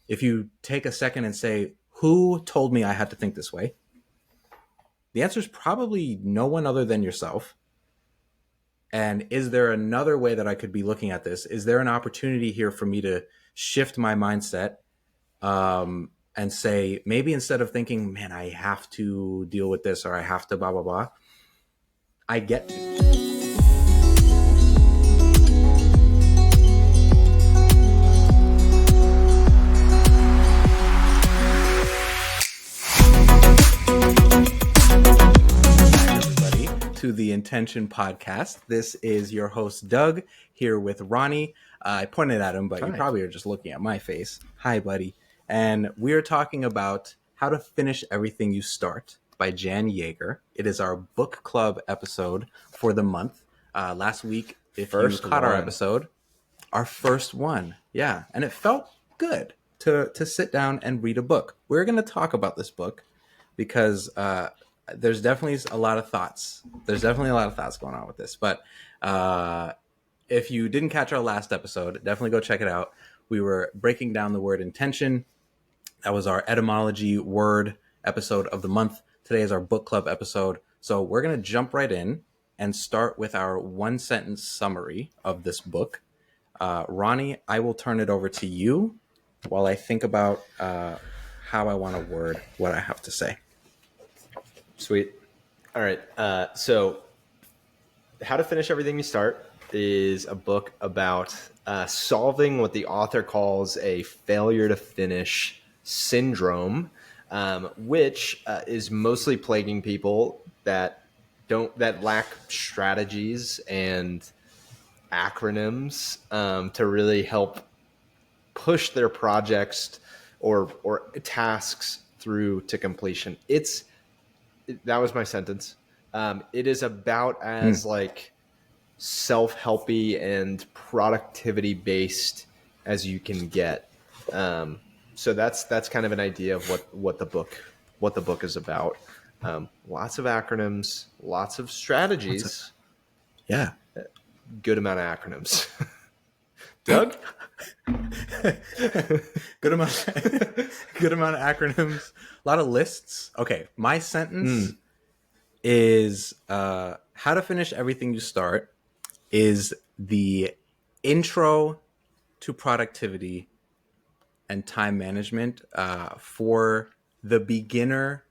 if you take a second and say, who told me I had to think this way? The answer is probably no one other than yourself. And is there another way that I could be looking at this? Is there an opportunity here for me to shift my mindset and say, maybe instead of thinking, man, I have to deal with this or I have to blah, blah, blah, I get to. To the Intention Podcast. This is your host, Doug, here with Ronnie. I pointed at him, but you probably are just looking at my face. Hi, buddy. And we are talking about How to Finish Everything You Start by Jan Yager. It is our book club episode for the month. Last week, if you caught our episode, our first one. Yeah. And it felt good to sit down and read a book. We're going to talk about this book because there's definitely a lot of thoughts. There's definitely a lot of thoughts going on with this. But if you didn't catch our last episode, definitely go check it out. We were breaking down the word intention. That was our etymology word episode of the month. Today is our book club episode. So we're going to jump right in and start with our one sentence summary of this book. Ronnie, I will turn it over to you while I think about how I want to word what I have to say. Sweet. All right. So How to Finish Everything You Start is a book about solving what the author calls a failure to finish syndrome, which is mostly plaguing people that lack strategies and acronyms to really help push their projects or tasks through to completion. That was my sentence. It is about as like self-helpy and productivity based as you can get. So that's kind of an idea of what the book is about. Lots of acronyms, lots of strategies. Yeah. Good amount of acronyms. Doug? Good amount of acronyms, a lot of lists. Okay, my sentence is How to Finish Everything You Start is the intro to productivity and time management for the beginner.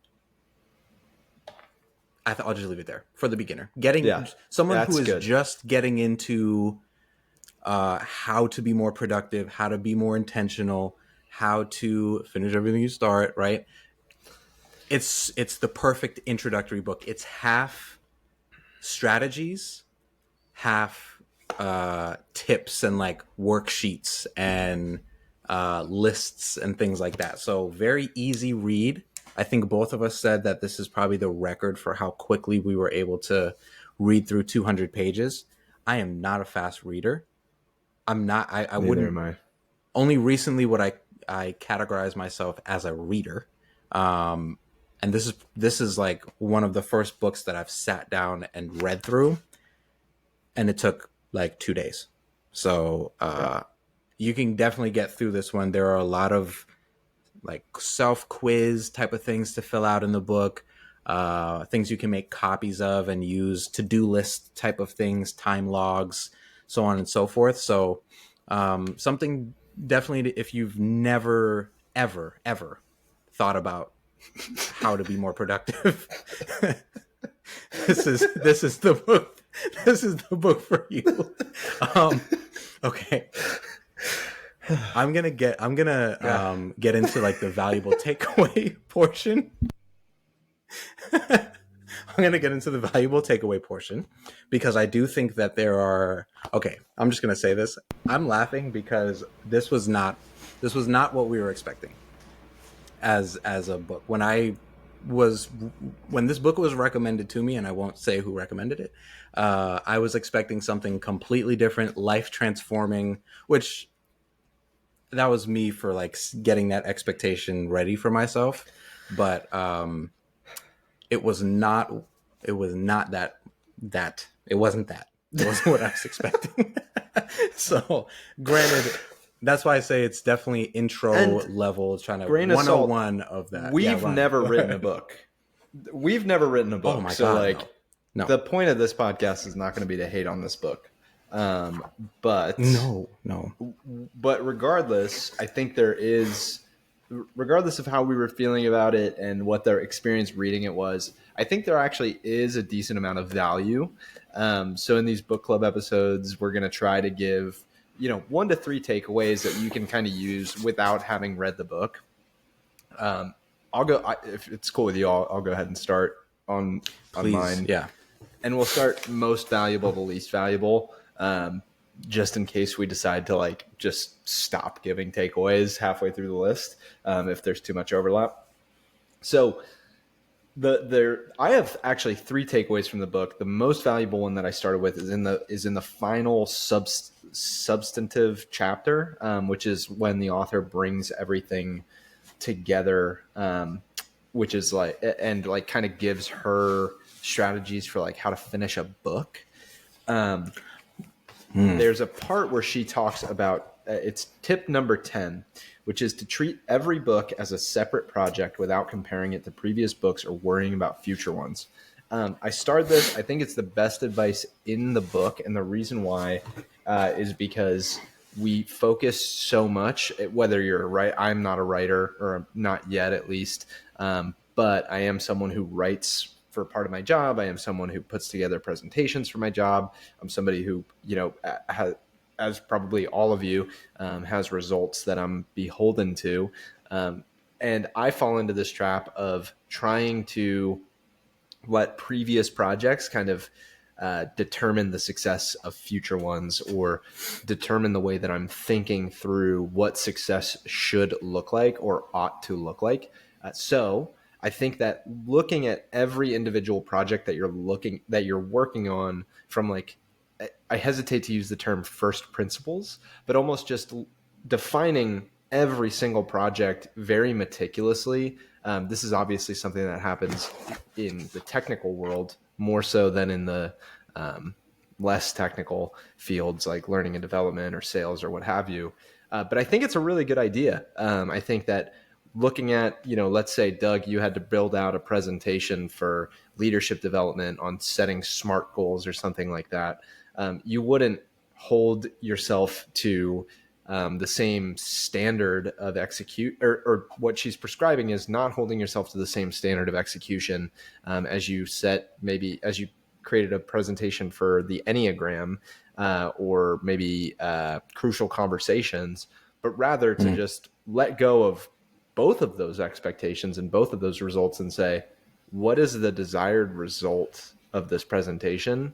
I'll just leave it there. For the beginner. Someone who is just getting into how to be more productive, how to be more intentional, how to finish everything you start, right? It's the perfect introductory book. It's half strategies, half tips and like worksheets and lists and things like that. So very easy read. I think both of us said that this is probably the record for how quickly we were able to read through 200 pages. I am not a fast reader. I'm not. I wouldn't. Only recently would I categorize myself as a reader, and this is like one of the first books that I've sat down and read through, and it took like 2 days. So you can definitely get through this one. There are a lot of like self-quiz type of things to fill out in the book, things you can make copies of and use, to-do list type of things, time logs, so on and so forth. So something definitely, if you've never, ever thought about how to be more productive, this is the book. This is the book for you. Okay. I'm gonna get into like the valuable takeaway portion. I'm going to get into the valuable takeaway portion because I do think that there are... Okay, I'm just going to say this. I'm laughing because this was not what we were expecting as a book. When this book was recommended to me, and I won't say who recommended it, I was expecting something completely different, life transforming, which that was me for like getting that expectation ready for myself. But it wasn't that. It wasn't what I was expecting. So granted, That's why I say it's definitely intro And level, trying to grain of salt, 101 of that. we've never written a book. We've never written a book. Oh my So God, like no. the point of this podcast is not going to be to hate on this book. But no. But regardless, I think there is, regardless of how we were feeling about it and what their experience reading it was, I think there actually is a decent amount of value. So in these book club episodes, we're going to try to give, 1 to 3 takeaways that you can kind of use without having read the book. If it's cool with you, I'll go ahead and start on mine. Yeah. And we'll start most valuable to least valuable. Just in case we decide to just stop giving takeaways halfway through the list, if there's too much overlap. So I have actually 3 takeaways from the book. The most valuable one that I started with is in the final substantive chapter, which is when the author brings everything together, which is kind of gives her strategies for how to finish a book. There's a part where she talks about it's tip number 10, which is to treat every book as a separate project without comparing it to previous books or worrying about future ones. I started this. I think it's the best advice in the book. And the reason why is because we focus so much, whether you're right. I'm not a writer, or not yet at least, but I am someone who writes for part of my job. I am someone who puts together presentations for my job. I'm somebody who, as probably all of you, has results that I'm beholden to. And I fall into this trap of trying to let previous projects kind of determine the success of future ones, or determine the way that I'm thinking through what success should look like or ought to look like. So I think that looking at every individual project that you're working on from I hesitate to use the term first principles, but almost just defining every single project very meticulously. This is obviously something that happens in the technical world more so than in the less technical fields like learning and development or sales or what have you. But I think it's a really good idea. I think that looking at, let's say, Doug, you had to build out a presentation for leadership development on setting SMART goals or something like that. You wouldn't hold yourself to the same standard of execute, or what she's prescribing is not holding yourself to the same standard of execution as you created a presentation for the Enneagram or maybe crucial conversations, but rather to just let go of both of those expectations and both of those results and say, what is the desired result of this presentation?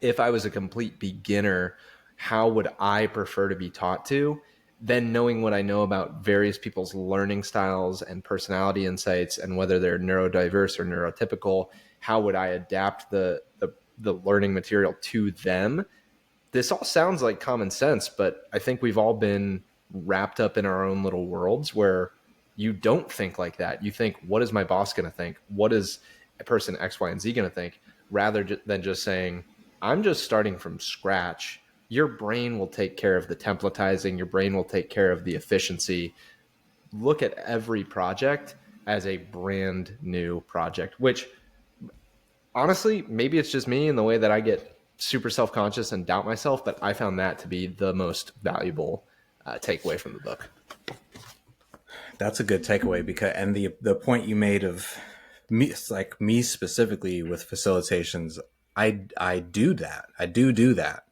If I was a complete beginner, how would I prefer to be taught to? Then knowing what I know about various people's learning styles and personality insights and whether they're neurodiverse or neurotypical, how would I adapt the learning material to them? This all sounds like common sense, but I think we've all been wrapped up in our own little worlds where you don't think like that. You think, what is my boss going to think? What is a person X, Y, and Z going to think? Rather than just saying, I'm just starting from scratch. Your brain will take care of the templatizing. Your brain will take care of the efficiency. Look at every project as a brand new project, which honestly, maybe it's just me and the way that I get super self-conscious and doubt myself, but I found that to be the most valuable takeaway from the book. That's a good takeaway, because, and the point you made of me, like me specifically with facilitations, I do that. I do that.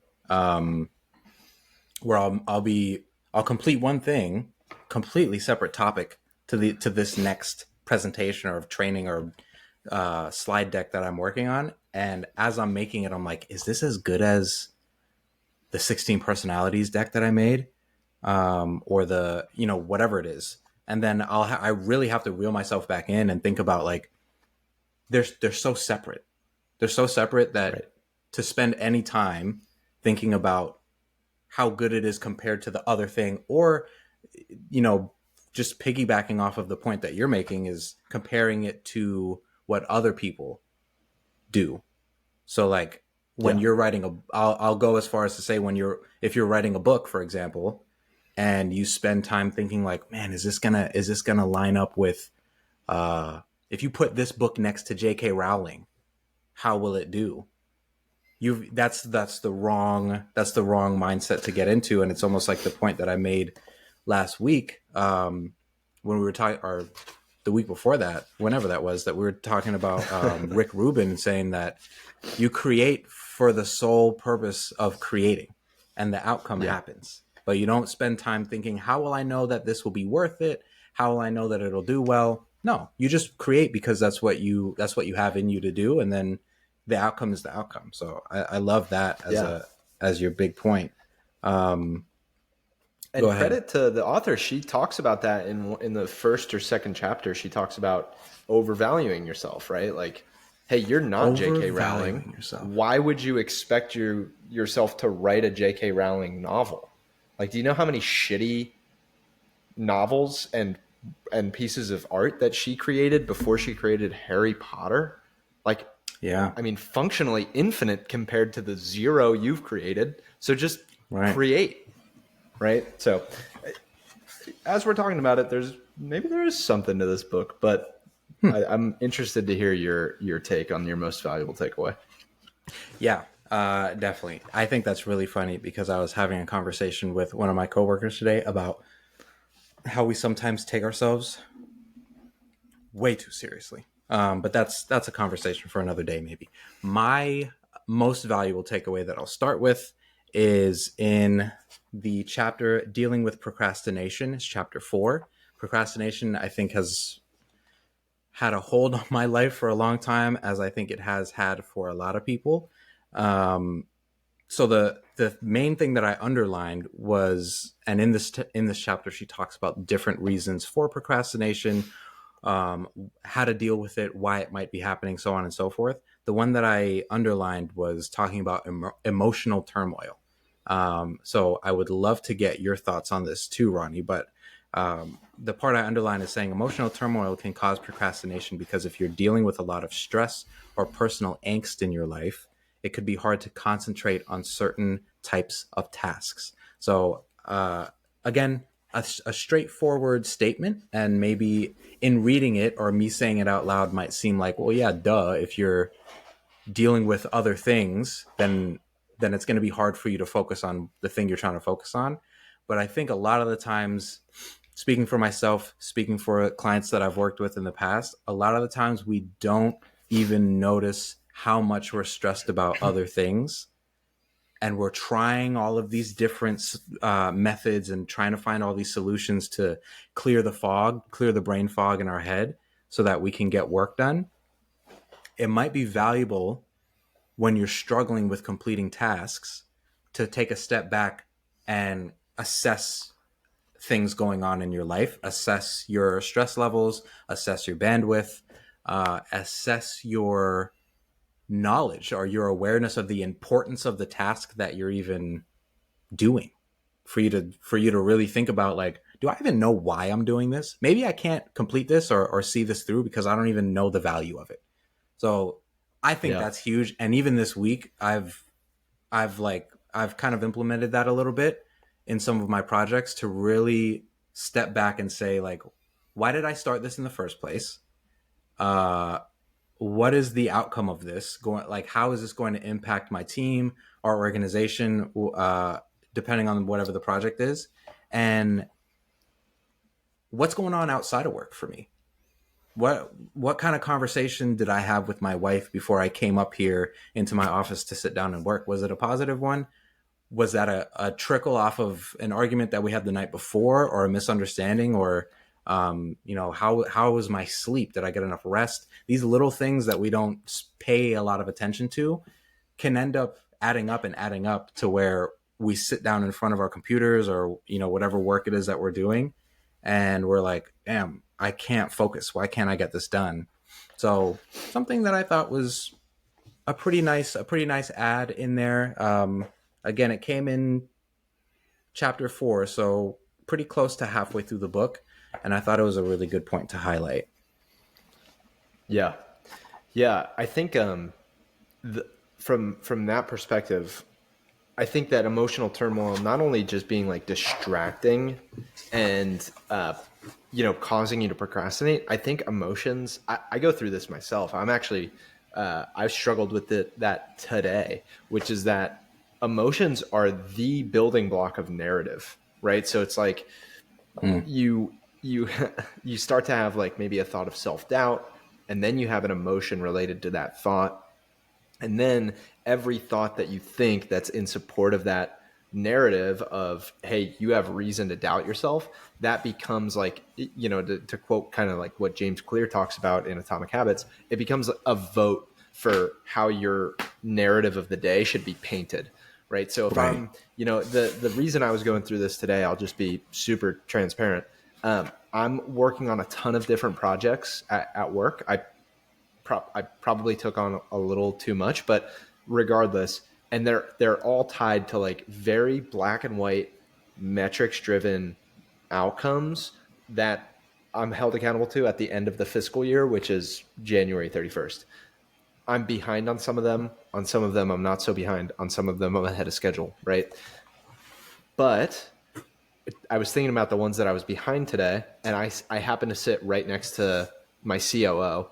Where I'll complete one thing, completely separate topic to this next presentation or training or slide deck that I'm working on. And as I'm making it, I'm like, is this as good as the 16 personalities deck that I made? Or the, whatever it is. And then I really have to reel myself back in and think about they're so separate. They're so separate that right. To spend any time thinking about how good it is compared to the other thing, or, just piggybacking off of the point that you're making, is comparing it to what other people do. So when you're writing I'll go as far as to say if you're writing a book, for example, and you spend time thinking like, man, is this gonna line up with if you put this book next to J.K. Rowling, how will it do? That's the wrong mindset to get into, and it's almost like the point that I made last week when we were talking, or the week before that, whenever that was, that we were talking about Rick Rubin saying that you create for the sole purpose of creating, and the outcome happens, but you don't spend time thinking, how will I know that this will be worth it? How will I know that it'll do well? No, you just create because that's what you have in you to do, and then the outcome is the outcome. So I love that as your big point. And credit to the author. She talks about that in the first or second chapter. She talks about overvaluing yourself, right? Like, hey, you're not J.K. Rowling. Yourself. Why would you expect yourself to write a J.K. Rowling novel? Like, do you know how many shitty novels and pieces of art that she created before she created Harry Potter? Like, yeah, I mean, functionally infinite compared to the 0 you've created. So just create, right? So as we're talking about it, there is something to this book, but I'm interested to hear your take on your most valuable takeaway. Yeah, definitely. I think that's really funny because I was having a conversation with one of my coworkers today about how we sometimes take ourselves way too seriously. But that's a conversation for another day, maybe. My most valuable takeaway that I'll start with is in the chapter dealing with procrastination. It's chapter 4. Procrastination, I think, has had a hold on my life for a long time, as I think it has had for a lot of people. So the main thing that I underlined was, and in this chapter, she talks about different reasons for procrastination, how to deal with it, why it might be happening, so on and so forth. The one that I underlined was talking about emotional turmoil. So I would love to get your thoughts on this too, Ronnie. But the part I underlined is saying emotional turmoil can cause procrastination because if you're dealing with a lot of stress or personal angst in your life, it could be hard to concentrate on certain types of tasks. So again, a straightforward statement, and maybe in reading it or me saying it out loud might seem like, well, yeah, duh. If you're dealing with other things, then it's going to be hard for you to focus on the thing you're trying to focus on. But I think a lot of the times, speaking for myself, speaking for clients that I've worked with in the past, a lot of the times we don't even notice how much we're stressed about other things. And we're trying all of these different methods and trying to find all these solutions to clear the brain fog in our head so that we can get work done. It might be valuable when you're struggling with completing tasks to take a step back and assess things going on in your life, assess your stress levels, assess your bandwidth, assess your knowledge or your awareness of the importance of the task that you're even doing, for you to really think about, like, do I even know why I'm doing this? Maybe I can't complete this or see this through because I don't even know the value of it. So I think that's huge. And even this week, I've kind of implemented that a little bit in some of my projects to really step back and say, like, why did I start this in the first place? What is the outcome of this going? Like, how is this going to impact my team, our organization, depending on whatever the project is, and what's going on outside of work for me? What kind of conversation did I have with my wife before I came up here into my office to sit down and work? Was it a positive one? Was that a trickle off of an argument that we had the night before, or a misunderstanding, or how was my sleep? Did I get enough rest? These little things that we don't pay a lot of attention to can end up adding up to where we sit down in front of our computers or whatever work it is that we're doing, and we're like, damn, I can't focus. Why can't I get this done? So something that I thought was a pretty nice ad in there. Again, it came in chapter 4, so pretty close to halfway through the book, and I thought it was a really good point to highlight. Yeah, I think from that perspective, I think that emotional turmoil, not only just being like distracting and, causing you to procrastinate, I think emotions, I go through this myself. I'm actually, I've struggled with that today, which is that emotions are the building block of narrative, right? So it's like you, you start to have like maybe a thought of self-doubt, and then you have an emotion related to that thought. And then every thought that you think that's in support of that narrative of, hey, you have reason to doubt yourself, that becomes like, to quote kind of like what James Clear talks about in Atomic Habits, it becomes a vote for how your narrative of the day should be painted. Right. So if I'm, the reason I was going through this today, I'll just be super transparent. I'm working on a ton of different projects at work. I probably took on a little too much, but regardless, and they're all tied to like very black and white metrics driven outcomes that I'm held accountable to at the end of the fiscal year, which is January 31st. I'm behind on some of them. On some of them, I'm not so behind. On some of them, I'm ahead of schedule, right? But I was thinking about the ones that I was behind today, and I happen to sit right next to my COO,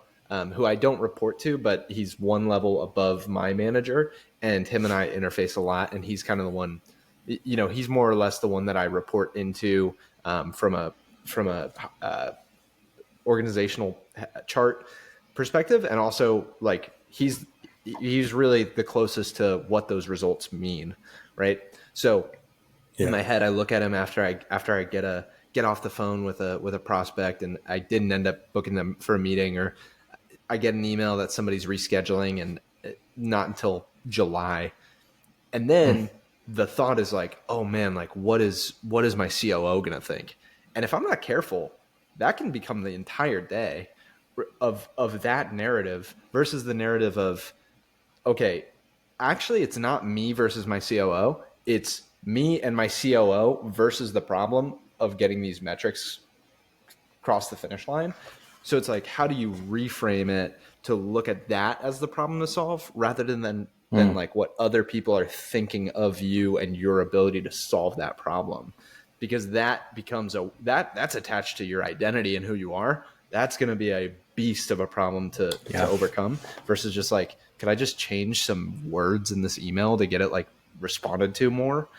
who I don't report to, but he's one level above my manager, and him and I interface a lot, and he's kind of the one, he's more or less the one that I report into from a organizational chart perspective, and also like he's really the closest to what those results mean, right? So in my head, I look at him after I get off the phone with a prospect, and I didn't end up booking them for a meeting, or I get an email that somebody's rescheduling, and not until July. And then the thought is like, oh man, like what is my COO gonna think? And if I'm not careful, that can become the entire day of that narrative versus the narrative of, okay, actually it's not me versus my COO. It's me and my COO versus the problem of getting these metrics across the finish line. So it's like, how do you reframe it to look at that as the problem to solve rather than like what other people are thinking of you and your ability to solve that problem? Because that becomes that's attached to your identity and who you are. That's going to be a beast of a problem to overcome versus just like, could I just change some words in this email to get it like responded to more?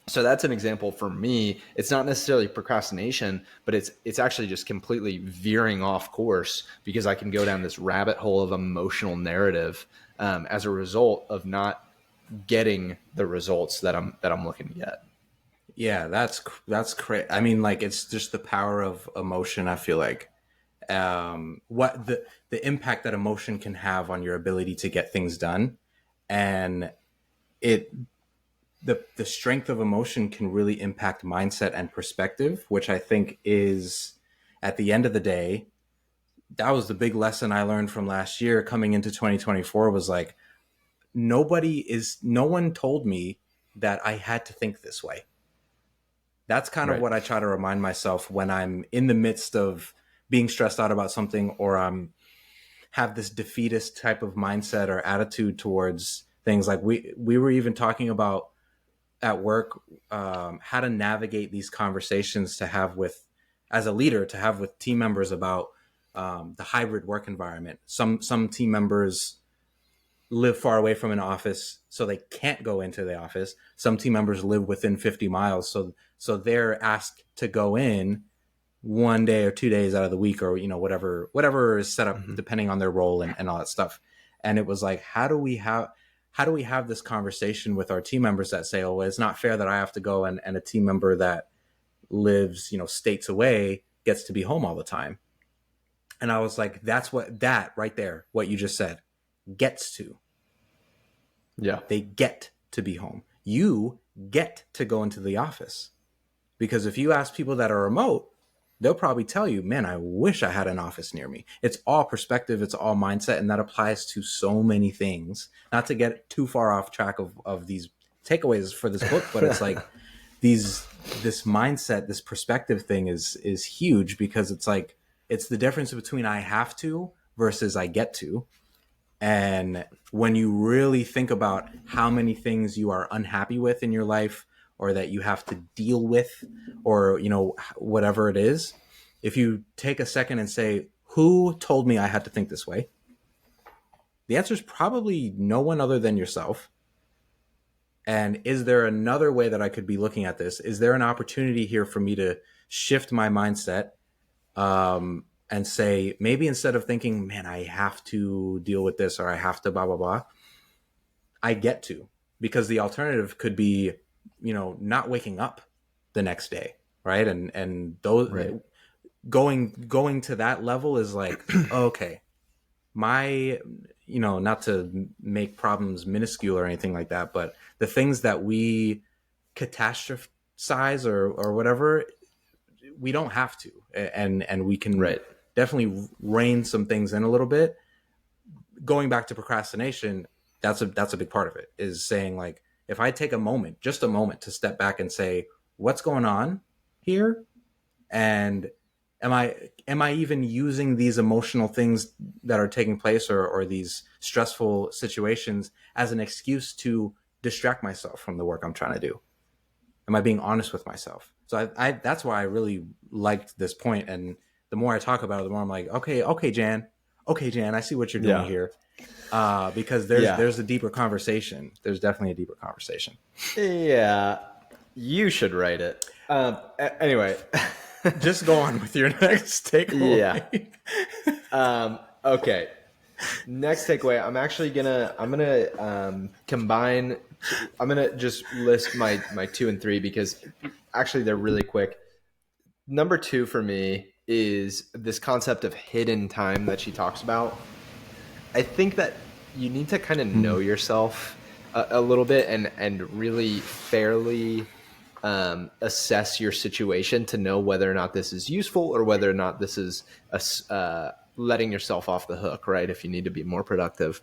So that's an example for me. It's not necessarily procrastination, but it's actually just completely veering off course because I can go down this rabbit hole of emotional narrative as a result of not getting the results that I'm looking to get. Yeah, that's crazy. I mean, like, it's just the power of emotion. I feel like what the impact that emotion can have on your ability to get things done, and the strength of emotion can really impact mindset and perspective, which I think is, at the end of the day, that was the big lesson I learned from last year coming into 2024 was like, no one told me that I had to think this way. That's kind of what I try to remind myself when I'm in the midst of being stressed out about something, or have this defeatist type of mindset or attitude towards things. Like we were even talking about at work, how to navigate these conversations to have with, as a leader, to have with team members about the hybrid work environment. Some team members live far away from an office, so they can't go into the office. Some team members live within 50 miles, so they're asked to go in 1 day or 2 days out of the week, or whatever is set up depending on their role and all that stuff. And it was like, how do we have this conversation with our team members that say, oh, it's not fair that I have to go, and a team member that lives states away gets to be home all the time. And I was like, that right there, what you just said, gets to. Yeah. They get to be home. You get to go into the office. Because if you ask people that are remote, they'll probably tell you, man, I wish I had an office near me. It's all perspective. It's all mindset. And that applies to so many things. Not to get too far off track of these takeaways for this book, but it's like this mindset, this perspective thing is huge, because it's like, it's the difference between I have to versus I get to. And when you really think about how many things you are unhappy with in your life, or that you have to deal with, or, you know, whatever it is, if you take a second and say, who told me I had to think this way? The answer is probably no one other than yourself. And is there another way that I could be looking at this? Is there an opportunity here for me to shift my mindset, and say, maybe instead of thinking, man, I have to deal with this, or I have to blah, blah, blah, I get to, because the alternative could be, you know, not waking up the next day. Right. And those, Right. going to that level is like, okay, my, you know, not to make problems minuscule or anything like that, but the things that we catastrophize or whatever, we don't have to, and we can Right. definitely rein some things in a little bit. Going back to procrastination, that's a big part of it, is saying, like, if I take a moment, just a moment, to step back and say, what's going on here, and am I even using these emotional things that are taking place, or these stressful situations, as an excuse to distract myself from the work I'm trying to do? Am I being honest with myself? So I that's why I really liked this point. And the more I talk about it, the more I'm like, okay, Jan, I see what you're doing here. Because there's a deeper conversation. There's definitely a deeper conversation. Yeah, you should write it. Anyway, just go on with your next takeaway. Yeah. Okay. Next takeaway. I'm gonna combine. I'm gonna just list my 2 and 3 because actually they're really quick. Number 2 for me is this concept of hidden time that she talks about. I think that you need to kind of know yourself a little bit and really fairly assess your situation to know whether or not this is useful, or whether or not this is letting yourself off the hook, right? If you need to be more productive.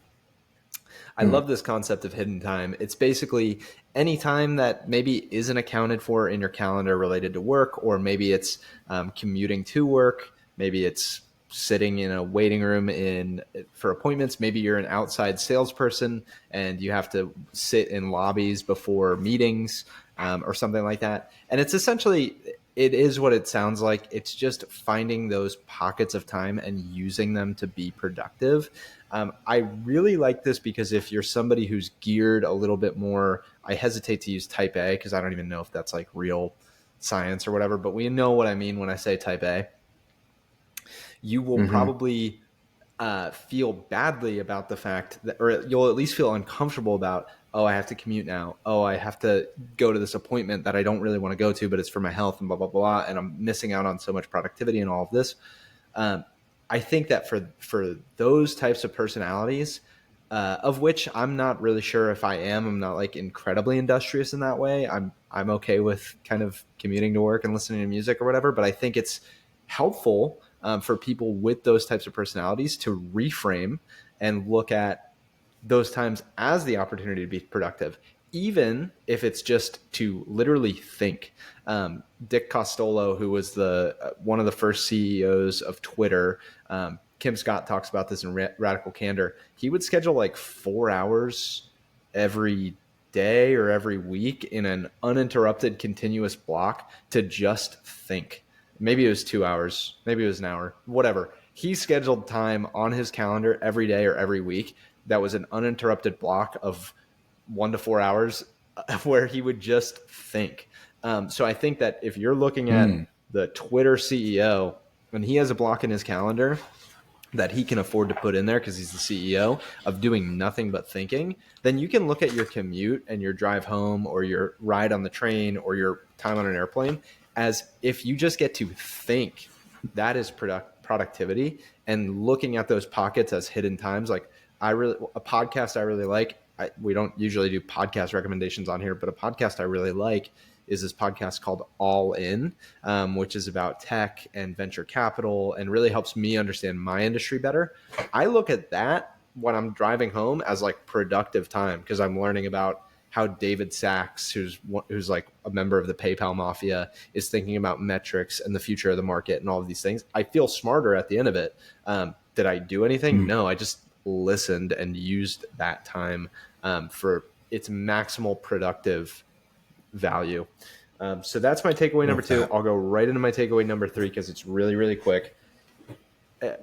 I love this concept of hidden time. It's basically any time that maybe isn't accounted for in your calendar related to work, or maybe it's commuting to work, maybe it's sitting in a waiting room for appointments. Maybe you're an outside salesperson and you have to sit in lobbies before meetings, or something like that. And it's essentially, it is what it sounds like. It's just finding those pockets of time and using them to be productive. I really like this because if you're somebody who's geared a little bit more, I hesitate to use type A because I don't even know if that's like real science or whatever, but we know what I mean when I say type A. You will probably feel badly about the fact that, or you'll at least feel uncomfortable about, oh, I have to commute now. Oh, I have to go to this appointment that I don't really want to go to, but it's for my health and blah, blah, blah. And I'm missing out on so much productivity and all of this. I think that for those types of personalities, of which I'm not really sure if I am, I'm not like incredibly industrious in that way. I'm okay with kind of commuting to work and listening to music or whatever, but I think it's helpful for people with those types of personalities to reframe and look at those times as the opportunity to be productive, even if it's just to literally think. Dick Costolo, who was one of the first CEOs of Twitter, Kim Scott talks about this in Radical Candor. He would schedule like 4 hours every day or every week in an uninterrupted continuous block to just think. Maybe it was 2 hours, maybe it was an hour, whatever. He scheduled time on his calendar every day or every week that was an uninterrupted block of 1 to 4 hours where he would just think. So I think that if you're looking at the Twitter CEO and he has a block in his calendar that he can afford to put in there because he's the CEO of doing nothing but thinking, then you can look at your commute and your drive home or your ride on the train or your time on an airplane as if you just get to think. That is productivity, and looking at those pockets as hidden times. Like a podcast I really like, we don't usually do podcast recommendations on here, but a podcast I really like is this podcast called All In, which is about tech and venture capital and really helps me understand my industry better. I look at that when I'm driving home as like productive time because I'm learning about how David Sachs, who's like a member of the PayPal mafia, is thinking about metrics and the future of the market and all of these things. I feel smarter at the end of it. Did I do anything? No, I just listened and used that time for its maximal productive value. So that's my takeaway number 2. I'll go right into my takeaway number 3 because it's really, really quick.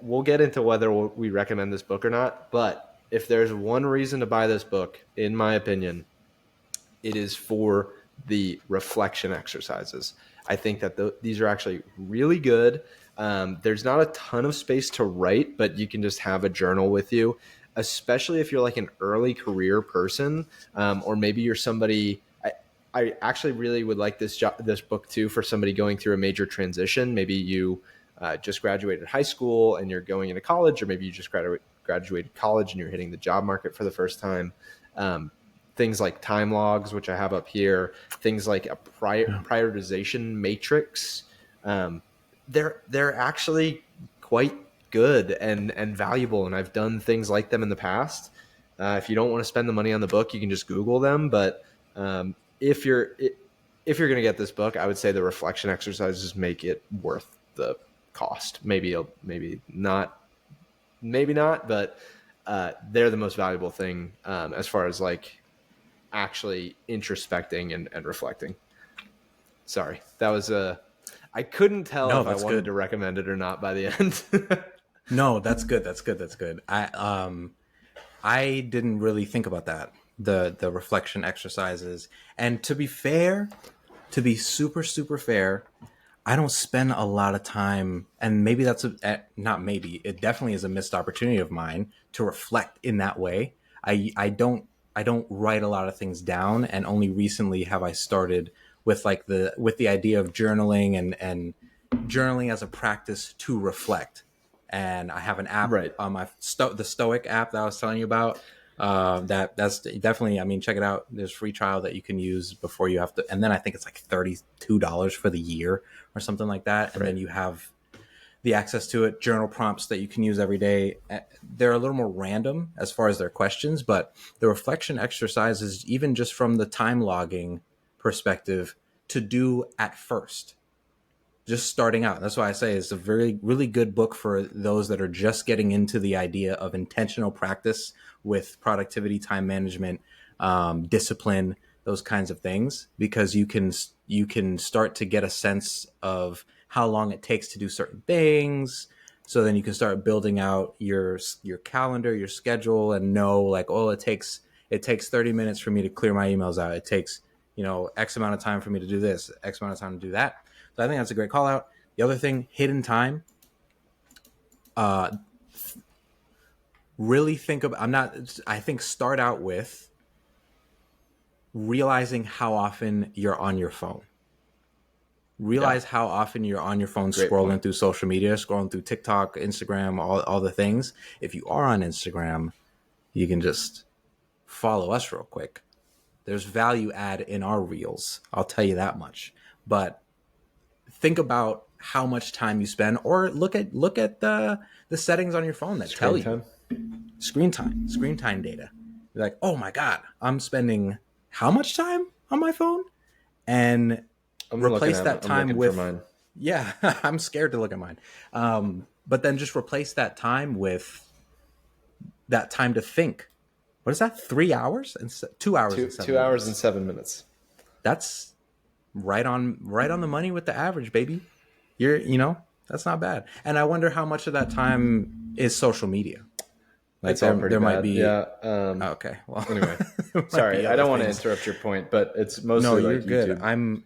We'll get into whether we recommend this book or not, but if there's one reason to buy this book, in my opinion, it is for the reflection exercises. I think that these are actually really good. There's not a ton of space to write, but you can just have a journal with you, especially if you're like an early career person, or maybe you're somebody. I actually really would like this book too for somebody going through a major transition. Maybe you just graduated high school and you're going into college, or maybe you just graduated college and you're hitting the job market for the first time. Things like time logs, which I have up here, things like a prioritization matrix. They're actually quite good and valuable. And I've done things like them in the past. If you don't want to spend the money on the book, you can just Google them. But if you're going to get this book, I would say the reflection exercises make it worth the cost. Maybe not, but they're the most valuable thing as far as like actually introspecting and reflecting. Sorry, that was I couldn't tell if I wanted to recommend it or not by the end. No, that's good. I didn't really think about that. The reflection exercises. And to be super, super fair, I don't spend a lot of time, and maybe that's it definitely is a missed opportunity of mine to reflect in that way. I don't write a lot of things down, and only recently have I started with the idea of journaling and journaling as a practice to reflect. And I have an app on my the Stoic app that I was telling you about. That's definitely, I mean, check it out. There's a free trial that you can use before you have to, and then I think it's like $32 for the year or something like that. And then you have the access to it, journal prompts that you can use every day. They're a little more random as far as their questions, but the reflection exercises, even just from the time logging perspective, to do at first, just starting out. That's why I say it's a very, really good book for those that are just getting into the idea of intentional practice with productivity, time management, discipline, those kinds of things, because you can start to get a sense of how long it takes to do certain things. So then you can start building out your calendar, your schedule, and know like, oh, it takes 30 minutes for me to clear my emails out. It takes, X amount of time for me to do this, X amount of time to do that. So I think that's a great call out. The other thing, hidden time. Really think about, I think start out with realizing how often you're on your phone. Realize how often you're on your phone, scrolling through social media, scrolling through TikTok, Instagram, all the things. If you are on Instagram, you can just follow us real quick. There's value add in our reels. I'll tell you that much. But think about how much time you spend, or look at the settings on your phone that tell you screen time data. You're like, oh my God, I'm spending how much time on my phone? And replace that time with mine. Yeah, I'm scared to look at mine. But then just replace that time with that time to think. What is that? 3 hours and 2 hours? 2 hours and 7 minutes. That's right on the money with the average, baby. That's not bad. And I wonder how much of that time is social media. Like there might be. Yeah. Okay. Well, anyway, sorry, I don't want to interrupt your point, but it's mostly you're like good. YouTube.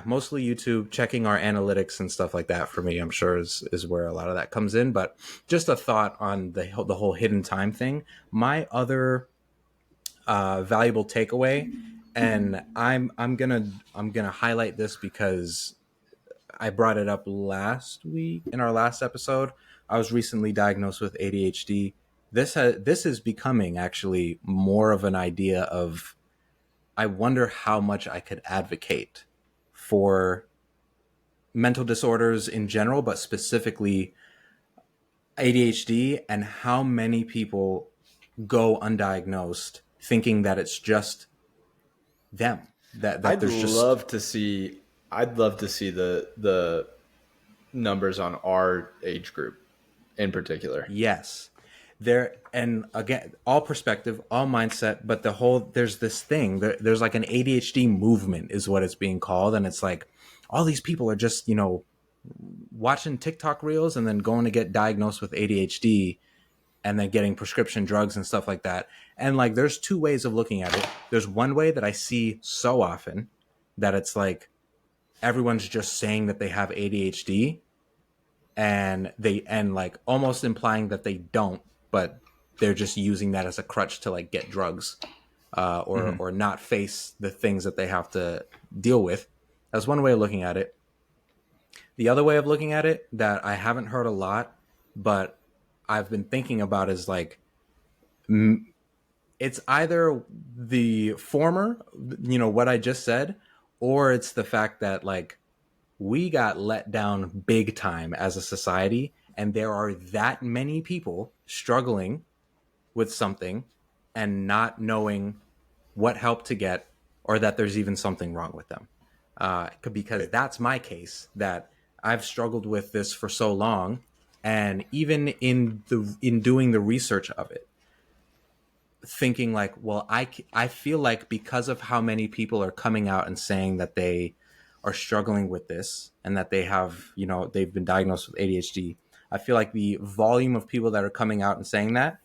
Mostly YouTube, checking our analytics and stuff like that for me, I'm sure is where a lot of that comes in. But just a thought on the whole hidden time thing. My other valuable takeaway, and I'm gonna highlight this because I brought it up last week in our last episode. I was recently diagnosed with ADHD. This is becoming actually more of an idea of, I wonder how much I could advocate for mental disorders in general, but specifically ADHD, and how many people go undiagnosed thinking that it's just them. I'd love to see the numbers on our age group in particular. Yes. there, and again, all perspective, all mindset, but there's this thing, there's like an ADHD movement is what it's being called. And it's like, all these people are just, watching TikTok reels and then going to get diagnosed with ADHD and then getting prescription drugs and stuff like that. And like, there's two ways of looking at it. There's one way that I see so often that it's like everyone's just saying that they have ADHD, and like almost implying that they don't, but they're just using that as a crutch to like get drugs, or not face the things that they have to deal with. That's one way of looking at it. The other way of looking at it that I haven't heard a lot, but I've been thinking about is like, it's either the former, what I just said, or it's the fact that like we got let down big time as a society, and there are that many people struggling with something and not knowing what help to get, or that there's even something wrong with them. Because that's my case, that I've struggled with this for so long, and even in doing the research of it, thinking like, well, I feel like because of how many people are coming out and saying that they are struggling with this and that they have, they've been diagnosed with ADHD, I feel like the volume of people that are coming out and saying that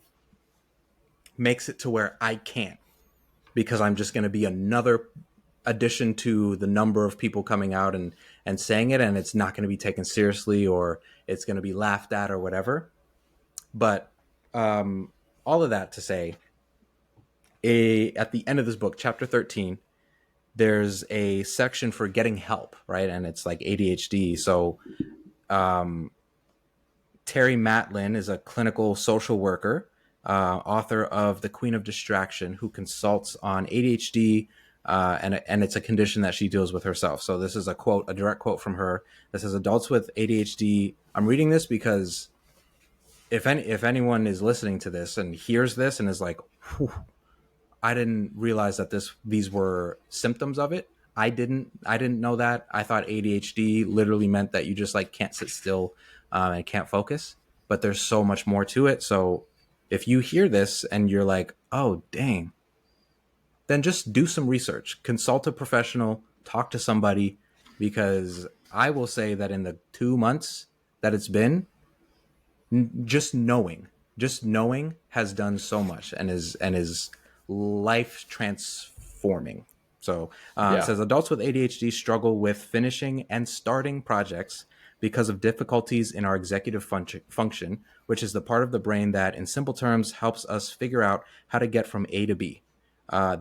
makes it to where I can't, because I'm just going to be another addition to the number of people coming out and saying it, and it's not going to be taken seriously, or it's going to be laughed at or whatever. But all of that to say, at the end of this book, chapter 13, there's a section for getting help, right? And it's like ADHD. So Terry Matlin is a clinical social worker, author of The Queen of Distraction, who consults on ADHD, and it's a condition that she deals with herself. So this is a direct quote from her that says, adults with ADHD. I'm reading this because if anyone is listening to this and hears this and is like, I didn't realize that these were symptoms of it. I didn't know that. I thought ADHD literally meant that you just like can't sit still and can't focus. But there's so much more to it. So if you hear this and you're like, oh, dang, then just do some research, consult a professional, talk to somebody, because I will say that in the 2 months that it's been, just knowing has done so much and is life transforming. So it says adults with ADHD struggle with finishing and starting projects because of difficulties in our executive function, which is the part of the brain that, in simple terms, helps us figure out how to get from A to B.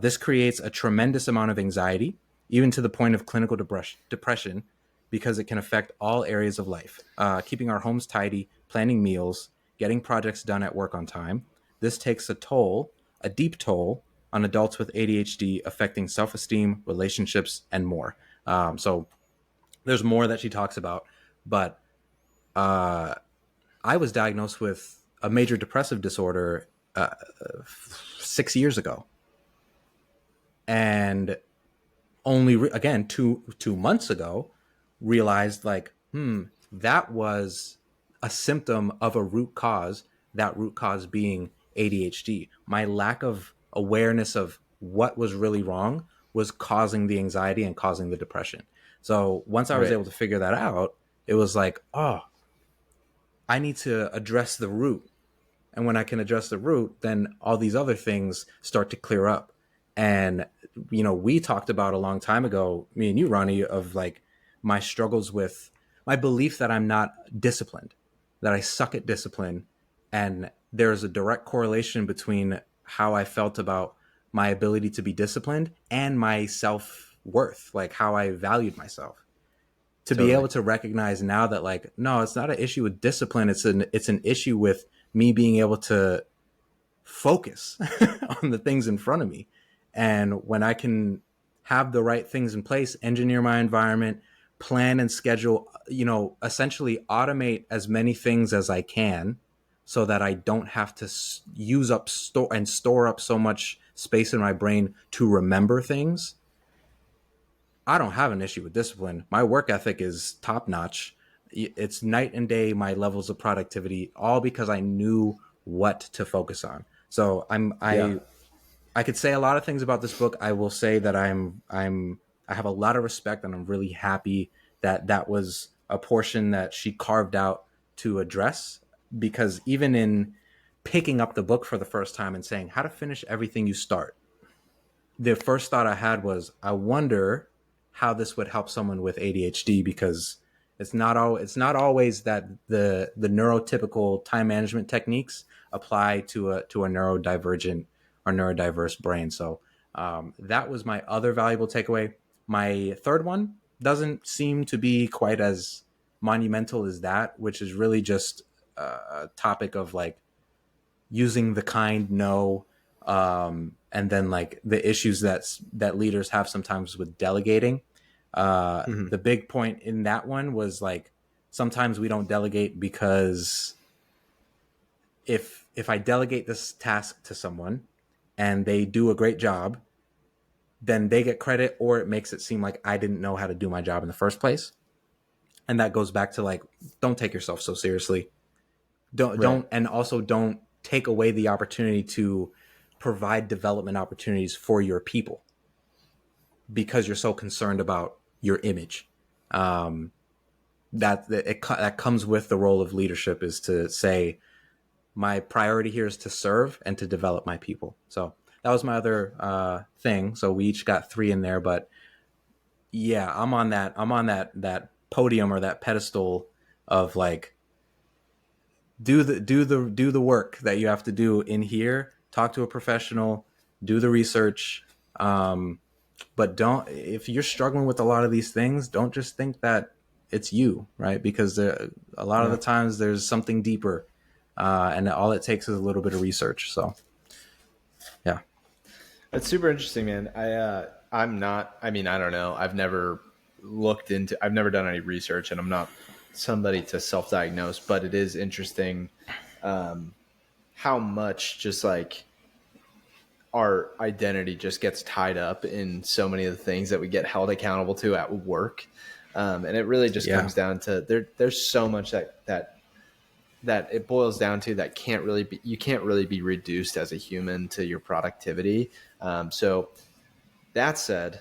This creates a tremendous amount of anxiety, even to the point of clinical depression, because it can affect all areas of life. Keeping our homes tidy, planning meals, getting projects done at work on time. This takes a deep toll on adults with ADHD, affecting self-esteem, relationships, and more. So there's more that she talks about, but I was diagnosed with a major depressive disorder 6 years ago. And only, again, two months ago, realized like, that was a symptom of a root cause, that root cause being ADHD. My lack of awareness of what was really wrong was causing the anxiety and causing the depression. So once I was able to figure that out, it was like, oh, I need to address the root. And when I can address the root, then all these other things start to clear up. And, we talked about a long time ago, me and you, Ronnie, of like my struggles with my belief that I'm not disciplined, that I suck at discipline. And there's a direct correlation between how I felt about my ability to be disciplined and my self-worth, like how I valued myself. To be able to recognize now that like, no, it's not an issue with discipline. It's an issue with me being able to focus on the things in front of me. And when I can have the right things in place, engineer my environment, plan and schedule, essentially automate as many things as I can so that I don't have to store up so much space in my brain to remember things. I don't have an issue with discipline. My work ethic is top notch. It's night and day, my levels of productivity, all because I knew what to focus on. So I could say a lot of things about this book. I will say that I have a lot of respect, and I'm really happy that was a portion that she carved out to address, because even in picking up the book for the first time and saying how to finish everything you start, the first thought I had was, I wonder how this would help someone with ADHD, because it's not always that the neurotypical time management techniques apply to a neurodivergent or neurodiverse brain. So that was my other valuable takeaway. My third one doesn't seem to be quite as monumental as that, which is really just a topic of like using the kind no, and then like the issues that leaders have sometimes with delegating. The big point in that one was like, sometimes we don't delegate because if I delegate this task to someone and they do a great job, then they get credit, or it makes it seem like I didn't know how to do my job in the first place. And that goes back to like, don't take yourself so seriously. Don't and also don't take away the opportunity to provide development opportunities for your people because you're so concerned about your image. That comes with the role of leadership, is to say, my priority here is to serve and to develop my people. So that was my other thing. So we each got 3 in there, but yeah, I'm on that podium or that pedestal of like, do the work that you have to do in here, talk to a professional, do the research. But don't, if you're struggling with a lot of these things, don't just think that it's you, right? Because a lot of the times there's something deeper, and all it takes is a little bit of research. So yeah, that's super interesting, man. I'm not, I mean, I don't know. I've never done any research, and I'm not somebody to self-diagnose, but it is interesting how much just like our identity just gets tied up in so many of the things that we get held accountable to at work. And it really just comes down to there's so much that it boils down to that you can't really be reduced as a human to your productivity. So that said,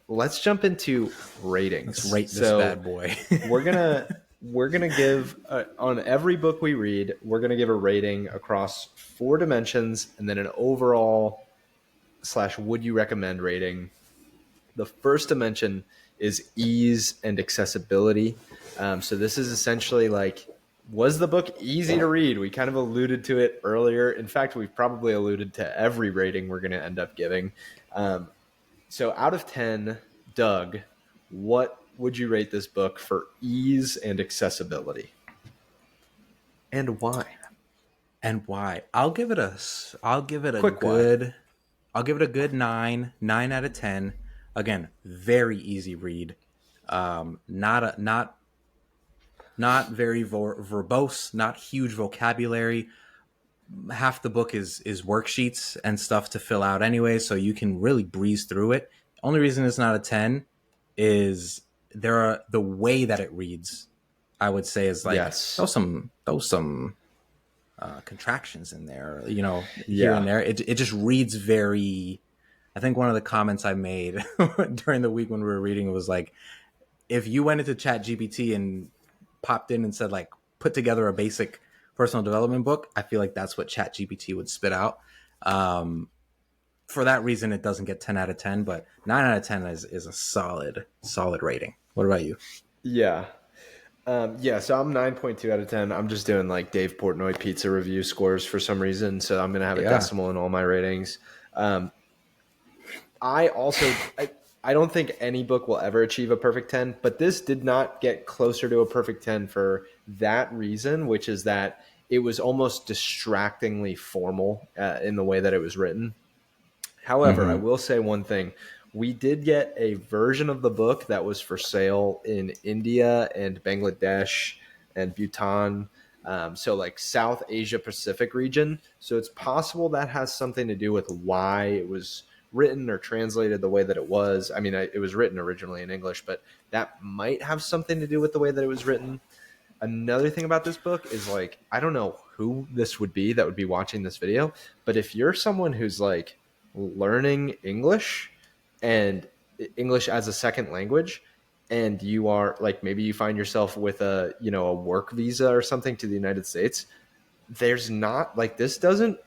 let's jump into ratings. Let's rate this bad boy. we're gonna give on every book we read, we're gonna give a rating across 4 dimensions, and then an overall / would you recommend rating. The first dimension is ease and accessibility. So this is essentially like, was the book easy to read? We kind of alluded to it earlier. In fact, we've probably alluded to every rating we're going to end up giving. So out of 10, Doug, what would you rate this book for ease and accessibility? And why? I'll give it a good 9 out of 10. Again, very easy read. Not very verbose, not huge vocabulary. Half the book is worksheets and stuff to fill out anyway, so you can really breeze through it. Only reason it's not a 10 is the way that it reads, I would say, is like, those some contractions in there, here and there. It just reads very, I think one of the comments I made during the week when we were reading, it was like, if you went into ChatGPT and popped in and said like, put together a basic personal development book, I feel like that's what ChatGPT would spit out. For that reason, it doesn't get 10 out of 10, but 9 out of 10 is a solid rating. What about you? Yeah. So I'm 9.2 out of 10. I'm just doing like Dave Portnoy pizza review scores for some reason. So I'm going to have a decimal in all my ratings. I don't think any book will ever achieve a perfect 10, but this did not get closer to a perfect 10 for that reason, which is that it was almost distractingly formal in the way that it was written. However, I will say one thing. We did get a version of the book that was for sale in India and Bangladesh and Bhutan. So like South Asia Pacific region. So it's possible that has something to do with why it was written or translated the way that it was. I mean, it was written originally in English, but that might have something to do with the way that it was written. Another thing about this book is like, I don't know who this would be that would be watching this video, but if you're someone who's like learning English and English as a second language, and you are like, maybe you find yourself with a, you know, a work visa or something to the United States, there's not like, this doesn't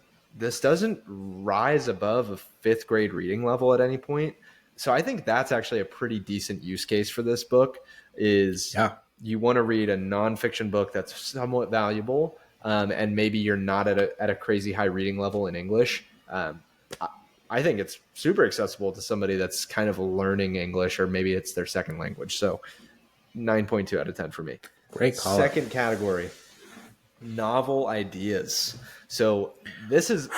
rise above a fifth grade reading level at any point. So I think that's actually a pretty decent use case for this book is you want to read a nonfiction book that's somewhat valuable, and maybe you're not at a crazy high reading level in English. I think it's super accessible to somebody that's kind of learning English, or maybe it's their second language. So 9.2 out of 10 for me. Great call. Second category, novel ideas. So this is,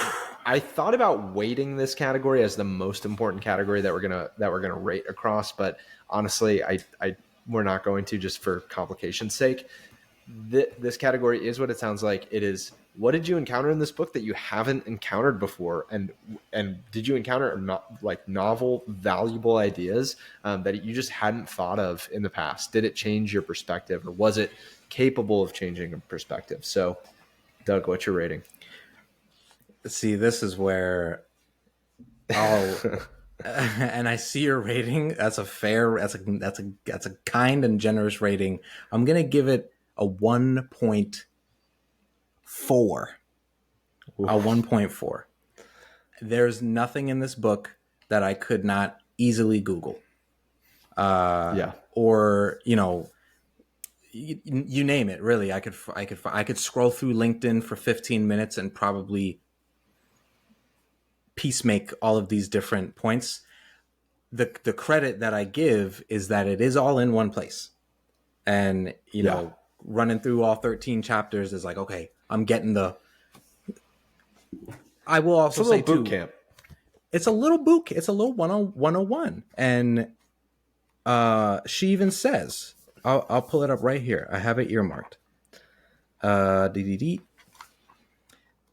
I thought about weighting this category as the most important category that we're gonna rate across, but honestly, we're not going to, just for complication's sake. This category is what it sounds like. It is, what did you encounter in this book that you haven't encountered before, and did you encounter like novel, valuable ideas that you just hadn't thought of in the past? Did it change your perspective, or was it capable of changing a perspective? So, Doug, what's your rating? See, this is where I'll and I see your rating. That's a fair. That's a kind and generous rating. I'm gonna give it a 1.4. A 1.4. There's nothing in this book that I could not easily Google. Or, you know, you name it. Really, I could scroll through LinkedIn for 15 minutes and probably piecemake all of these different points. The credit that I give is that it is all in one place, and you know, running through all 13 chapters is like, okay, I'm getting the. I will also say boot camp. It's a little boot. It's a little 101, and she even says, I'll pull it up right here. I have it earmarked.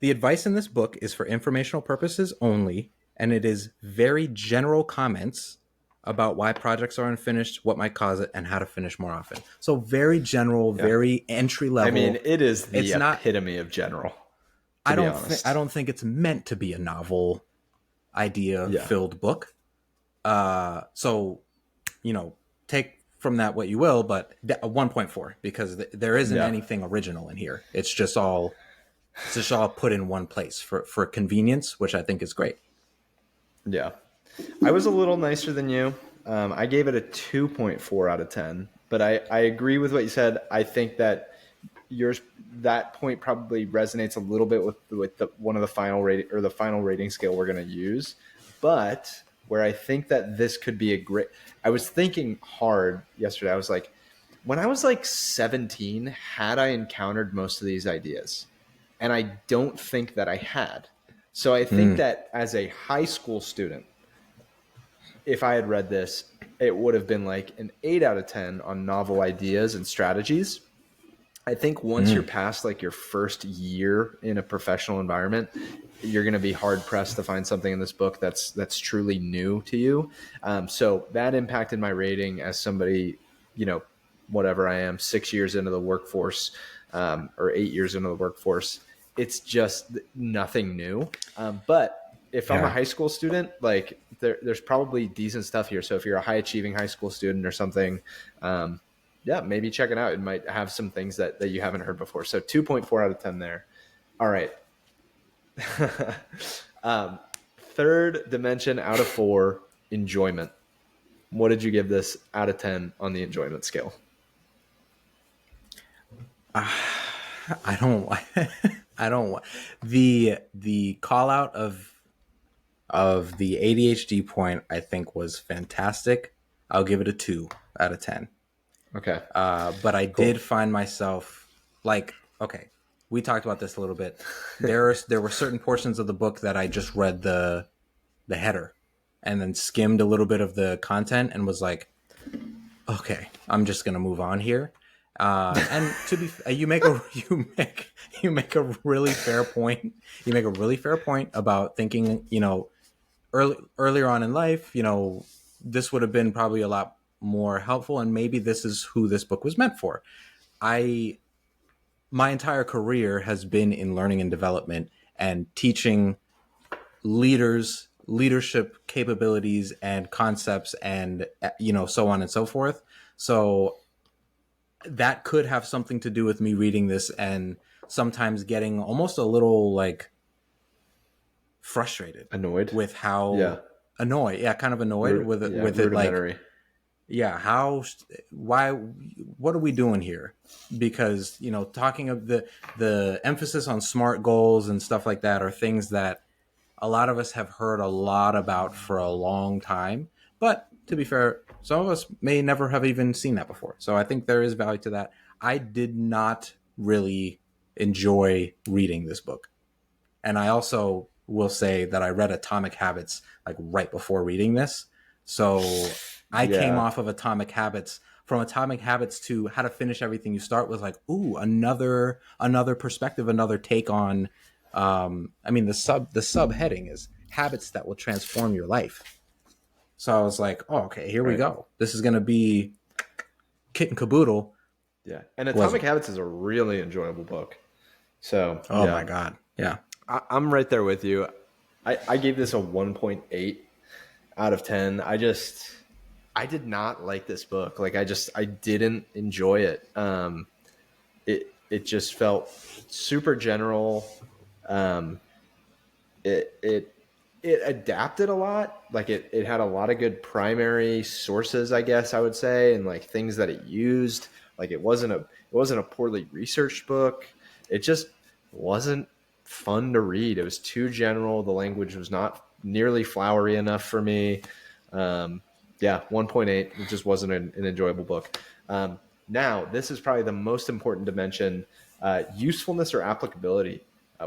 The advice in this book is for informational purposes only, and it is very general comments about why projects are unfinished, what might cause it, and how to finish more often. So very general, very entry level. I mean, it is the epitome of general. I don't think it's meant to be a novel idea filled book. So, you know, take from that what you will, but a 1.4, because there isn't anything original in here. It's just all put in one place for convenience, which I think is great. Yeah. I was a little nicer than you. I gave it a 2.4 out of 10, but I agree with what you said. I think that that point probably resonates a little bit with one of the final rating, or the final rating scale we're going to use. But where I think that this could be a great, I was thinking hard yesterday. I was like, when I was like 17, had I encountered most of these ideas? And I don't think that I had. So I think that as a high school student, if I had read this, it would have been like an 8 out of 10 on novel ideas and strategies. I think once you're past like your first year in a professional environment, you're going to be hard pressed to find something in this book that's truly new to you. So that impacted my rating as somebody, you know, whatever I am, 6 years into the workforce, or 8 years into the workforce. It's just nothing new. But if I'm a high school student, like there's probably decent stuff here. So if you're a high achieving high school student or something, maybe check it out. It might have some things that you haven't heard before. So 2.4 out of 10 there. All right. Third dimension out of 4, enjoyment. What did you give this out of 10 on the enjoyment scale? I don't the call out of the ADHD point, I think, was fantastic. I'll give it a 2 out of 10. Okay. But I did find myself like, okay, we talked about this a little bit. There were certain portions of the book that I just read the header and then skimmed a little bit of the content and was like, okay, I'm just gonna move on here. And to be, you make a really fair point. You make a really fair point about thinking, you know, earlier on in life, you know, this would have been probably a lot more helpful, and maybe this is who this book was meant for. I my entire career has been in learning and development and teaching leaders leadership capabilities and concepts and so on and so forth. So that could have something to do with me reading this and sometimes getting almost a little like frustrated, annoyed with how annoyed kind of annoyed with it, rudimentary. Why, what are we doing here? Because talking of the emphasis on SMART goals and stuff like that are things that a lot of us have heard a lot about for a long time, but to be fair, some of us may never have even seen that before. So I think there is value to that. I did not really enjoy reading this book. And I also will say that I read Atomic Habits like right before reading this. So I came off of Atomic Habits. From Atomic Habits to How to Finish Everything You Start was like, ooh, another perspective, another take on. The subheading is habits that will transform your life. So I was like, oh, okay, here we go. This is going to be kit and caboodle. Yeah, and Atomic Habits is a really enjoyable book. So, my God, yeah. I'm right there with you. I gave this a 1.8 out of 10. I did not like this book. Like I didn't enjoy it. It just felt super general. It adapted a lot. Like it had a lot of good primary sources, I guess I would say, and like things that it used. Like it wasn't a poorly researched book. It just wasn't fun to read. It was too general. The language was not nearly flowery enough for me. 1.8. It just wasn't an enjoyable book. Now, this is probably the most important to mention, usefulness or applicability.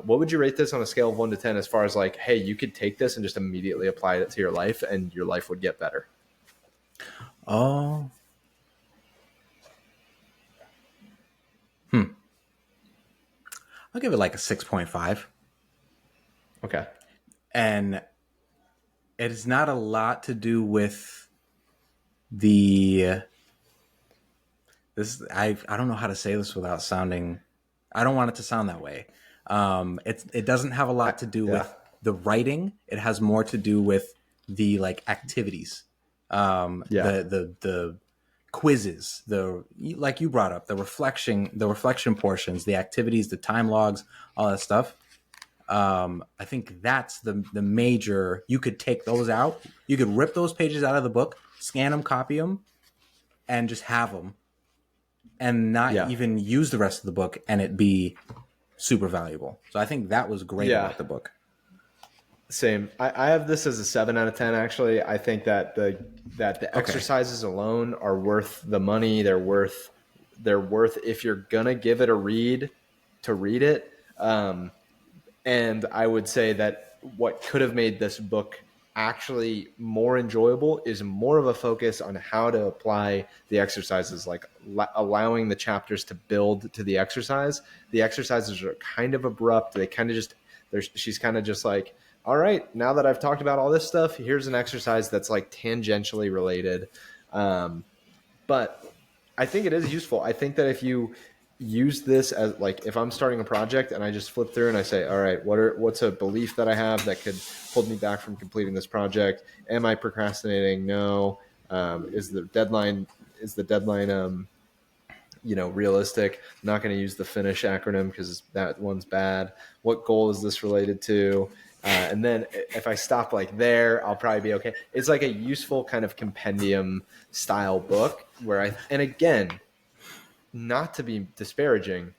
What would you rate this on a scale of 1 to 10 as far as like, hey, you could take this and just immediately apply it to your life and your life would get better? Oh. I'll give it like a 6.5. Okay. And it is not a lot to do with I don't know how to say this without sounding, I don't want it to sound that way. It doesn't have a lot to do with the writing. It has more to do with the like activities, the quizzes, like you brought up, the reflection portions, the activities, the time logs, all that stuff. I think that's the major. You could take those out. You could rip those pages out of the book, scan them, copy them, and just have them, and not even use the rest of the book, and it be super valuable. So I think that was great about the book. Same. I have this as a 7 out of 10. Actually, I think that the exercises alone are worth the money. They're worth if you're gonna give it a read, to read it. And I would say that what could have made this book actually more enjoyable is more of a focus on how to apply the exercises, like allowing the chapters to build to the exercise. The exercises are kind of abrupt. They kind of just, she's kind of just like, all right, now that I've talked about all this stuff, here's an exercise that's like tangentially related. But I think it is useful. I think that if you use this as like, if I'm starting a project and I just flip through and I say, all right, what's a belief that I have that could hold me back from completing this project? Am I procrastinating? No. Is the deadline realistic? I'm not going to use the finish acronym because that one's bad. What goal is this related to? And then if I stop like there, I'll probably be okay. It's like a useful kind of compendium style book and again, not to be disparaging,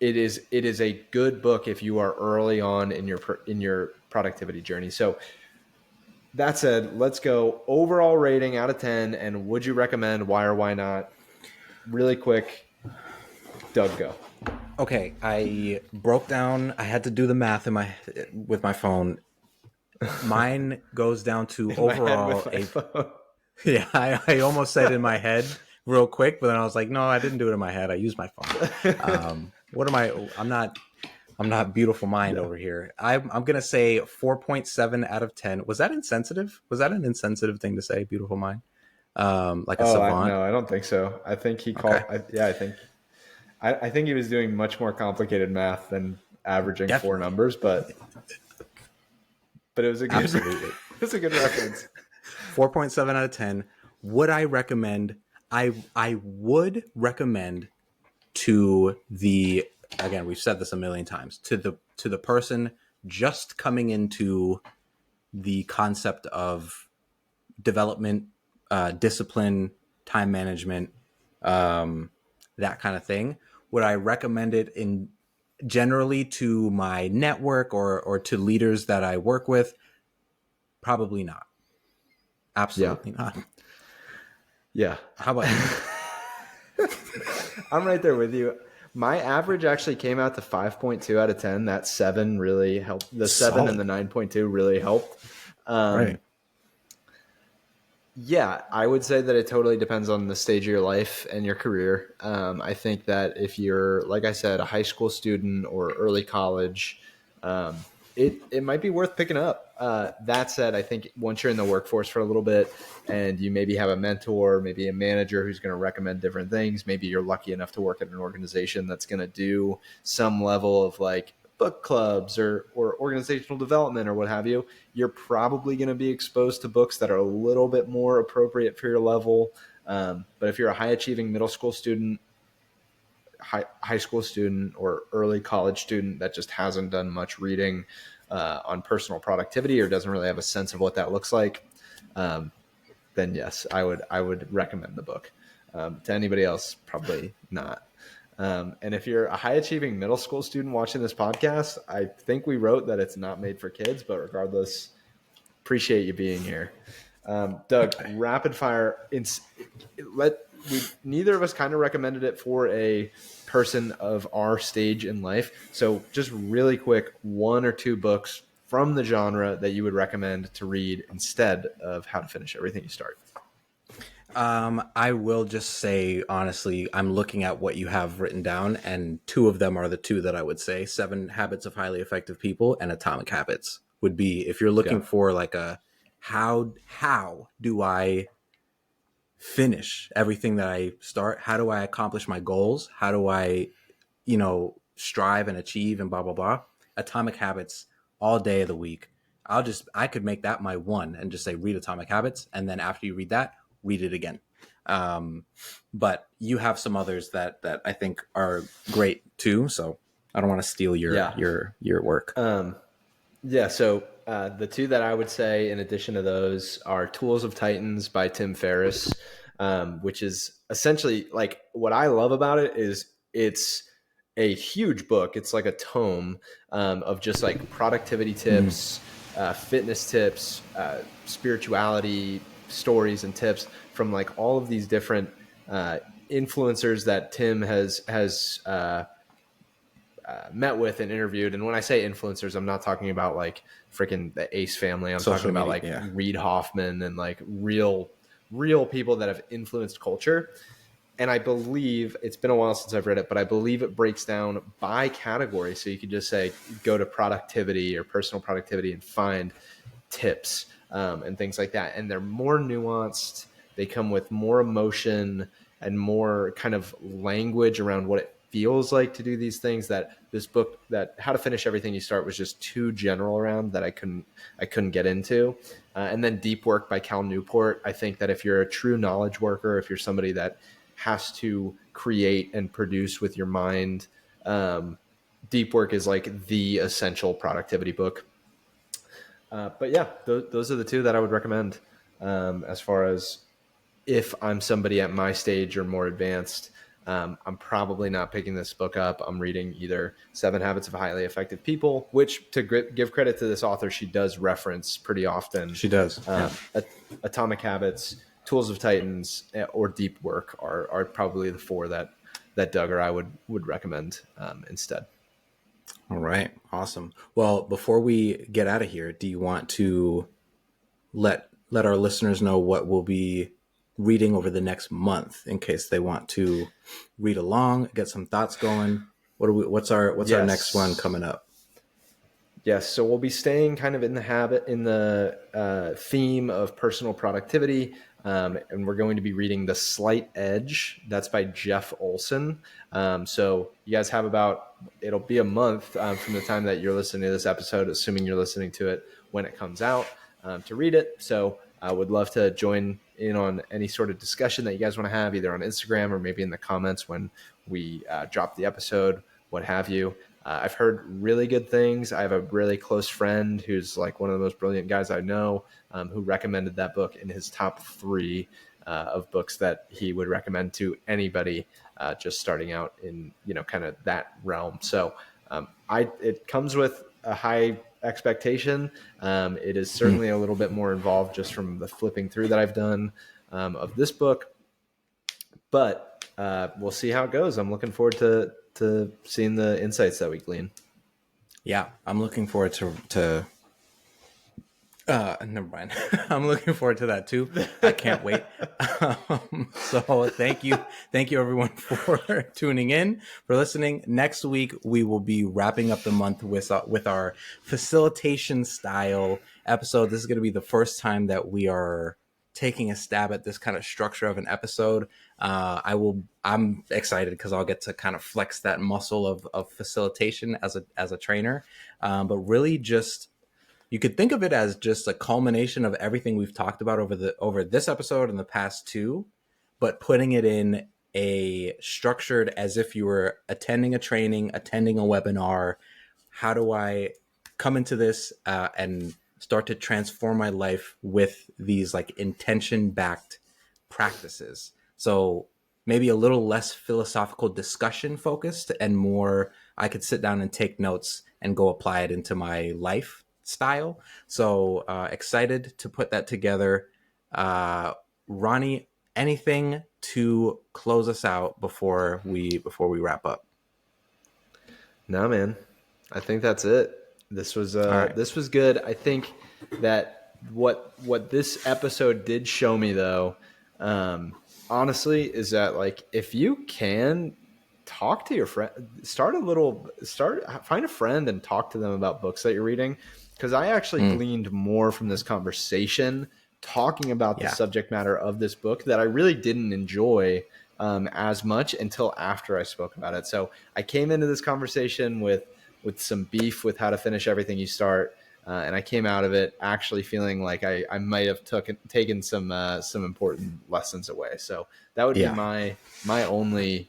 it is a good book if you are early on in your productivity journey. So that said, let's go overall rating out of 10. And would you recommend? Why or why not? Really quick, Doug, go. Okay, I broke down. I had to do the math with my phone. Mine goes down to overall yeah. I almost said in my head real quick, but then I was like, no, I didn't do it in my head. I used my phone. What am I? I'm not beautiful mind over here. I'm gonna say 4.7 out of 10. Was that insensitive? Was that an insensitive thing to say? Beautiful mind, like a savant? No, I don't think so. I think he called. Okay. I think I think he was doing much more complicated math than averaging Definitely. 4 numbers, but it was a good, Absolutely. It was a good reference. 4.7 out of 10. Would I recommend? I would recommend to the, again, we've said this a million times, to the person just coming into the concept of development, discipline, time management, that kind of thing. Would I recommend it in generally to my network or to leaders that I work with? Probably not. Absolutely not. Yeah. How about you? I'm right there with you. My average actually came out to 5.2 out of 10. That 7 really helped. The 7 Solid. and the 9.2 really helped. Right. Yeah, I would say that it totally depends on the stage of your life and your career. I think that if you're, like I said, a high school student or early college, it might be worth picking up. That said, I think once you're in the workforce for a little bit and you maybe have a mentor, maybe a manager who's going to recommend different things, maybe you're lucky enough to work at an organization that's going to do some level of like book clubs or organizational development or what have you, you're probably going to be exposed to books that are a little bit more appropriate for your level. But if you're a high achieving middle school student, high school student, or early college student that just hasn't done much reading on personal productivity or doesn't really have a sense of what that looks like, then yes, I would recommend the book. To anybody else, probably not. And if you're a high achieving middle school student watching this podcast, I think we wrote that it's not made for kids, but regardless, appreciate you being here. Doug, rapid fire. Neither of us kind of recommended it for a person of our stage in life. So just really quick, 1 or 2 books from the genre that you would recommend to read instead of How to Finish Everything You Start. I will just say, honestly, I'm looking at what you have written down, and 2 of them are the 2 that I would say. 7 Habits of Highly Effective People and Atomic Habits would be, if you're looking for like a, how do I finish everything that I start? How do I accomplish my goals? How do I, strive and achieve and blah, blah, blah. Atomic Habits all day of the week. I could make that my 1 and just say, read Atomic Habits. And then after you read that, read it again. But you have some others that I think are great too. So I don't want to steal your work. So the 2 that I would say in addition to those are Tools of Titans by Tim Ferriss, which is essentially, like, what I love about it is it's a huge book. It's like a tome of just like productivity tips, fitness tips, spirituality stories and tips from like all of these different influencers that Tim has met with and interviewed. And when I say influencers, I'm not talking about like freaking the Ace family. I'm talking about like Reid Hoffman and like real people that have influenced culture. And I believe, it's been a while since I've read it, but I believe it breaks down by category. So you could just say, go to productivity or personal productivity and find tips and things like that. And they're more nuanced. They come with more emotion and more kind of language around what it feels like to do these things, that this book, that How to Finish Everything You Start, was just too general around that I couldn't get into. And then Deep Work by Cal Newport. I think that if you're a true knowledge worker, if you're somebody that has to create and produce with your mind, Deep Work is like the essential productivity book. But yeah, those are the 2 that I would recommend as far as if I'm somebody at my stage or more advanced. I'm probably not picking this book up. I'm reading either 7 Habits of Highly Effective People, which, to give credit to this author, she does reference pretty often. She does. Atomic Habits, Tools of Titans, or Deep Work are probably the 4 that Doug or I would recommend instead. All right. Awesome. Well, before we get out of here, do you want to let our listeners know what we'll be reading over the next month in case they want to read along, get some thoughts going? What's our next one coming up? Yes, so we'll be staying kind of in the theme of personal productivity. and we're going to be reading The Slight Edge. That's by Jeff Olson. So you guys have it'll be a month from the time that you're listening to this episode, assuming you're listening to it when it comes out, to read it. So I would love to join in on any sort of discussion that you guys want to have, either on Instagram or maybe in the comments when we drop the episode, what have you. I've heard really good things. I have a really close friend who's like one of the most brilliant guys I know, who recommended that book in his top 3 of books that he would recommend to anybody just starting out in, kind of that realm. So it comes with a high expectation. It is certainly a little bit more involved just from the flipping through that I've done of this book, but we'll see how it goes. I'm looking forward to seeing the insights that we glean. Yeah, I'm looking forward to never mind. I'm looking forward to that too. I can't wait. So thank you everyone for tuning in, for listening. Next week we will be wrapping up the month with our facilitation style episode. This is going to be the first time that we are taking a stab at this kind of structure of an episode. I'm excited because I'll get to kind of flex that muscle of facilitation as a trainer. But really just, you could think of it as just a culmination of everything we've talked about over this episode and the past 2, but putting it in a structured, as if you were attending a training, attending a webinar. How do I come into this and start to transform my life with these like intention-backed practices? So maybe a little less philosophical discussion focused and more, I could sit down and take notes and go apply it into my life style. So excited to put that together. Ronnie, anything to close us out before we wrap up? No, man. I think that's it. This was right. This was good. I think that what this episode did show me, though, honestly, is that like if you can talk to your friend, find a friend and talk to them about books that you're reading. Because I actually gleaned more from this conversation talking about the subject matter of this book that I really didn't enjoy as much until after I spoke about it. So I came into this conversation with some beef with how to finish everything you start. And I came out of it actually feeling like I might have taken some important lessons away. So that would be my only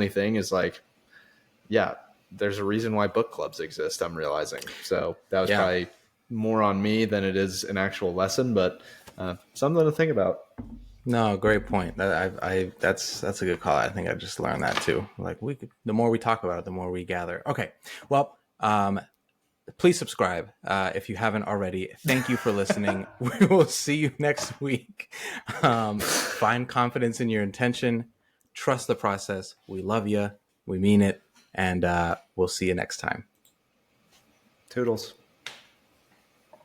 thing is like, there's a reason why book clubs exist, I'm realizing. So that was probably more on me than it is an actual lesson, but something to think about. No, great point. That's a good call. I think I just learned that too. Like the more we talk about it, the more we gather. Okay. Well, please subscribe if you haven't already. Thank you for listening. We will see you next week. Find confidence in your intention. Trust the process. We love you. We mean it. And we'll see you next time. Toodles.